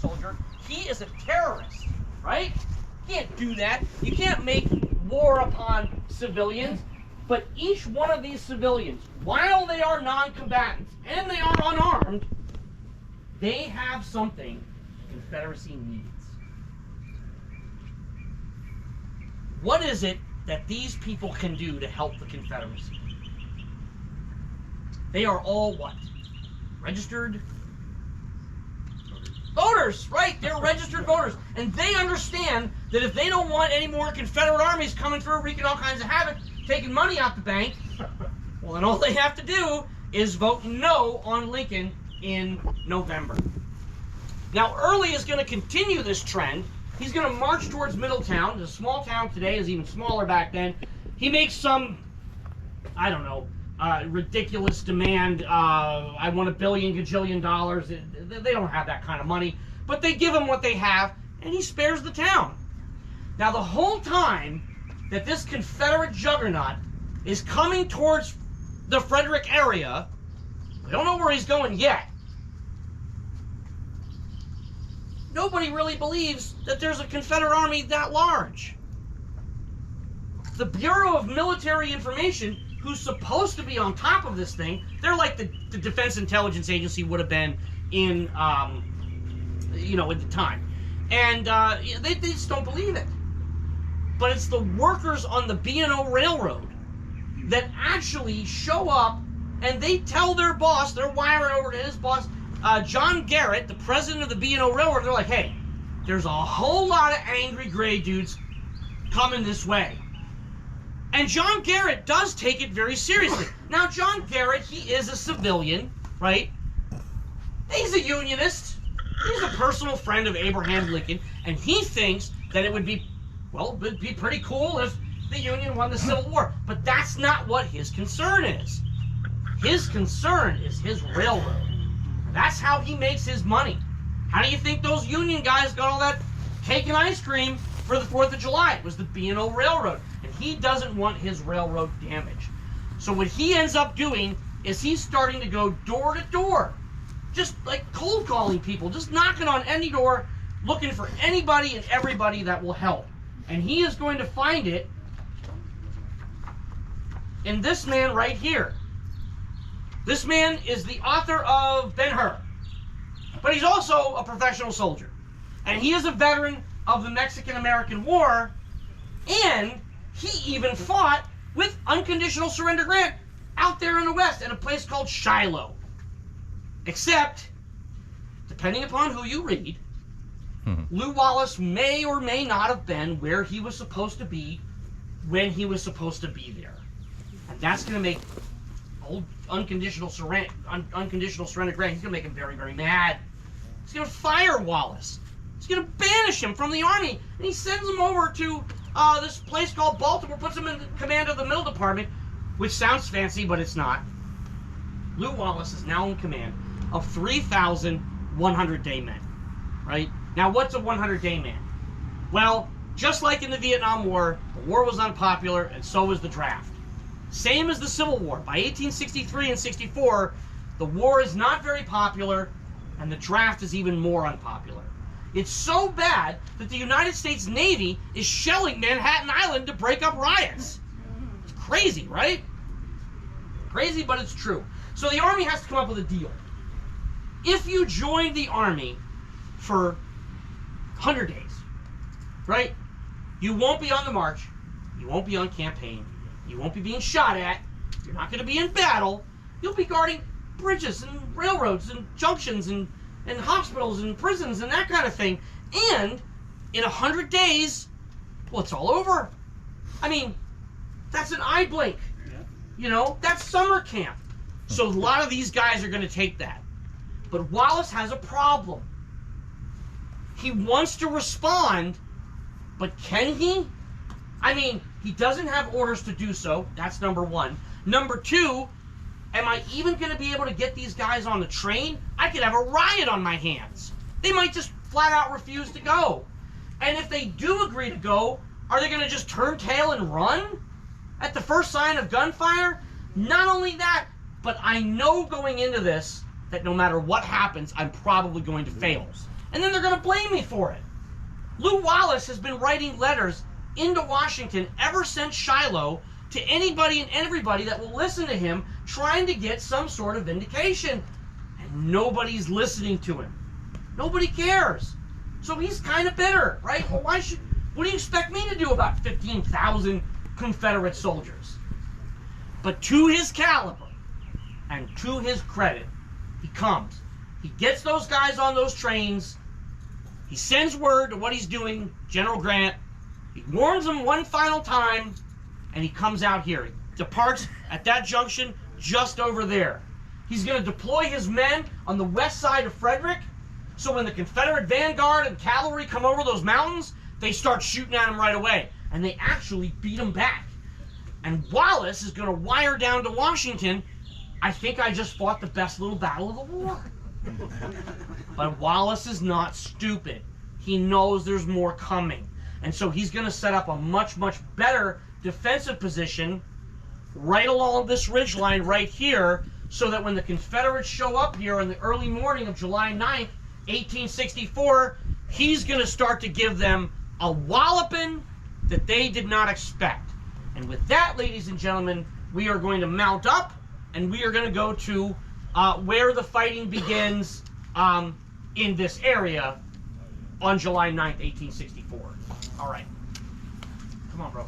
soldier. He is a terrorist, right? You can't do that. You can't make war upon civilians. But each one of these civilians, while they are non-combatants and they are unarmed, they have something the Confederacy needs. What is it that these people can do to help the Confederacy? They are all what? Registered voters, right? They're registered voters. And they understand that if they don't want any more Confederate armies coming through wreaking all kinds of havoc, taking money out the bank, well, then all they have to do is vote no on Lincoln in November. Now, Early is going to continue this trend. He's going to march towards Middletown. The small town today is even smaller back then. He makes some, I don't know, ridiculous demand. I want $1 billion gajillion dollars. They don't have that kind of money, but they give him what they have, and he spares the town. Now, the whole time that this Confederate juggernaut is coming towards the Frederick area, we don't know where he's going yet. Nobody really believes that there's a Confederate army that large. The Bureau of Military Information, who's supposed to be on top of this thing, they're like the Defense Intelligence Agency would have been in, at the time. And they just don't believe it. But it's the workers on the B&O Railroad that actually show up and they tell their boss, they're wiring over to his boss, John Garrett, the president of the B&O Railroad, they're like, hey, there's a whole lot of angry gray dudes coming this way. And John Garrett does take it very seriously. Now, John Garrett, he is a civilian, right? He's a Unionist. He's a personal friend of Abraham Lincoln, and he thinks that it would be, well, it'd be pretty cool if the Union won the Civil War. But that's not what his concern is. His concern is his railroad. That's how he makes his money. How do you think those Union guys got all that cake and ice cream for the 4th of July? It was the B&O Railroad. And he doesn't want his railroad damaged. So what he ends up doing is he's starting to go door to door. Just like cold calling people. Just knocking on any door, looking for anybody and everybody that will help. And he is going to find it in this man right here. This man is the author of Ben-Hur. But he's also a professional soldier. And he is a veteran of the Mexican-American War. And he even fought with Unconditional Surrender Grant out there in the West at a place called Shiloh. Except, depending upon who you read, Lew Wallace may or may not have been where he was supposed to be when he was supposed to be there. And that's going to make old Unconditional Surrender Grant, he's going to make him very, very mad. He's going to fire Wallace. He's going to banish him from the Army. And he sends him over to this place called Baltimore, puts him in command of the Mill Department, which sounds fancy, but it's not. Lew Wallace is now in command of 3,100 day men, right? Now, what's a 100-day man? Well, just like in the Vietnam War, the war was unpopular, and so was the draft. Same as the Civil War. By 1863 and 64, the war is not very popular, and the draft is even more unpopular. It's so bad that the United States Navy is shelling Manhattan Island to break up riots. It's crazy, right? Crazy, but it's true. So the Army has to come up with a deal. If you join the Army for 100 days, right? You won't be on the march. You won't be on campaign. You won't be being shot at. You're not going to be in battle. You'll be guarding bridges and railroads and junctions and hospitals and prisons and that kind of thing. And in 100 days, well, it's all over. I mean, that's an eye blink. You know, that's summer camp. So a lot of these guys are going to take that. But Wallace has a problem. He wants to respond, but can he? I mean, he doesn't have orders to do so. That's number one. Number two, am I even going to be able to get these guys on the train? I could have a riot on my hands. They might just flat out refuse to go. And if they do agree to go, are they going to just turn tail and run at the first sign of gunfire? Not only that, but I know going into this that no matter what happens, I'm probably going to fail. and then they're going to blame me for it. Lew Wallace has been writing letters into Washington ever since Shiloh to anybody and everybody that will listen to him, trying to get some sort of vindication. And nobody's listening to him. Nobody cares. So he's kind of bitter, right? Well, what do you expect me to do about 15,000 Confederate soldiers? But to his caliber and to his credit, he comes. He gets those guys on those trains. He sends word to what he's doing, General Grant. He warns them one final time, and he comes out here. He departs at that junction just over there. He's going to deploy his men on the west side of Frederick, so when the Confederate vanguard and cavalry come over those mountains, they start shooting at him right away. And they actually beat him back. And Wallace is going to wire down to Washington, I think I just fought the best little battle of the war. But Wallace is not stupid. He knows there's more coming. And so he's going to set up a much, much better defensive position right along this ridgeline right here, so that when the Confederates show up here in the early morning of July 9th, 1864, he's going to start to give them a walloping that they did not expect. And with that, ladies and gentlemen, we are going to mount up, and we are going to go to where the fighting begins in this area on July 9th, 1864. All right. Come on, bro.